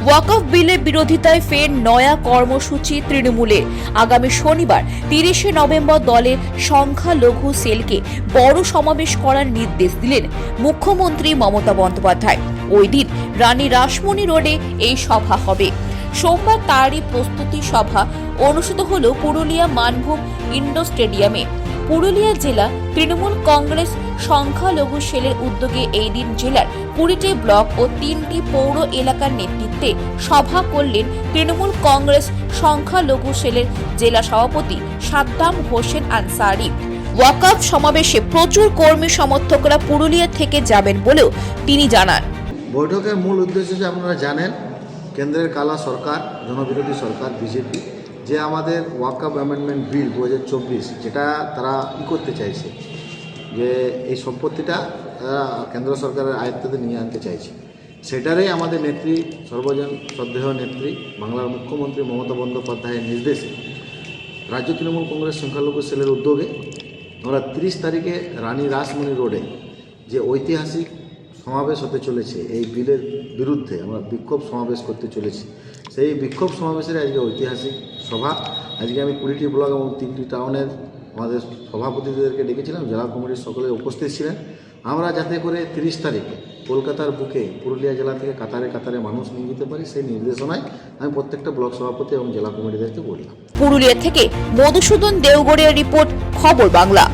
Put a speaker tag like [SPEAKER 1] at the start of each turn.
[SPEAKER 1] ওয়াকফ বিলের বিরোধিতায় ফের নয়া কর্মসূচি তৃণমূলের। আগামী শনিবার 30শে নভেম্বর দলের সংখ্যালঘু সেলকে বড় সমাবেশ করার নির্দেশ দিলেন মুখ্যমন্ত্রী মমতা বন্দ্যোপাধ্যায়। ওই দিন রানী রাসমণি রোডে এই সভা হবে। সোমবার তারই প্রস্তুতি সভা অনুষ্ঠিত হল পুরুলিয়া মানভূম ইন্ডোর স্টেডিয়ামে। পুরুলিয়া জেলা তৃণমূল কংগ্রেস সংখ্যালঘু সেলের উদ্যোগে এই দিন জেলার 20টি ব্লক ও 3টি পৌর এলাকার নেতৃত্বে সভা করলেন তৃণমূল কংগ্রেস সংখ্যালঘু সেলের জেলা সভাপতি সাদ্দাম হোসেন আনসারি। ওয়াকফ সমাবেশে প্রচুর কর্মী সমর্থকরা পুরুলিয়া থেকে যাবেন বলেও তিনি জানান।
[SPEAKER 2] বৈঠকের মূল উদ্দেশ্য যে আপনারা জানেন, কেন্দ্রের কালা সরকার, জনবিরোধী সরকার বিজেপি, যে আমাদের ওয়াকফ অ্যামেন্ডমেন্ট বিল 2024 যেটা তারা করতে চাইছে, যে এই সম্পত্তিটা তারা কেন্দ্র সরকারের আয়ত্তে নিয়ে আনতে চাইছে, সেটারই আমাদের নেত্রী, সর্বজন শ্রদ্ধেয় নেত্রী বাংলার মুখ্যমন্ত্রী মমতা বন্দ্যোপাধ্যায়ের নির্দেশে রাজ্য তৃণমূল কংগ্রেস সংখ্যালঘু সেলের উদ্যোগে আমরা 30 তারিখে রানী রাসমণি রোডে যে ঐতিহাসিক সমাবেশ হতে চলেছে, এই বিলের বিরুদ্ধে আমরা বিক্ষোভ সমাবেশ করতে চলেছি। সেই বিক্ষোভ সমাবেশের আজকে ঐতিহাসিক সভা। আজকে আমি 20টি ব্লক এবং 3টি টাউনের আমাদের সভাপতিদেরকে ডেকেছিলাম, জেলা কমিটির সকলে উপস্থিত ছিলেন। আমরা যাতে করে 30 তারিখে কলকাতার বুকে পুরুলিয়া জেলা থেকে কাতারে কাতারে মানুষ নিয়ে যেতে পারি, সেই নির্দেশনায় আমি প্রত্যেকটা ব্লক সভাপতি এবং জেলা কমিটিদেরকে বললাম।
[SPEAKER 1] পুরুলিয়া থেকে মধুসূদন দেওগড়িয়ার রিপোর্ট, খবর বাংলা।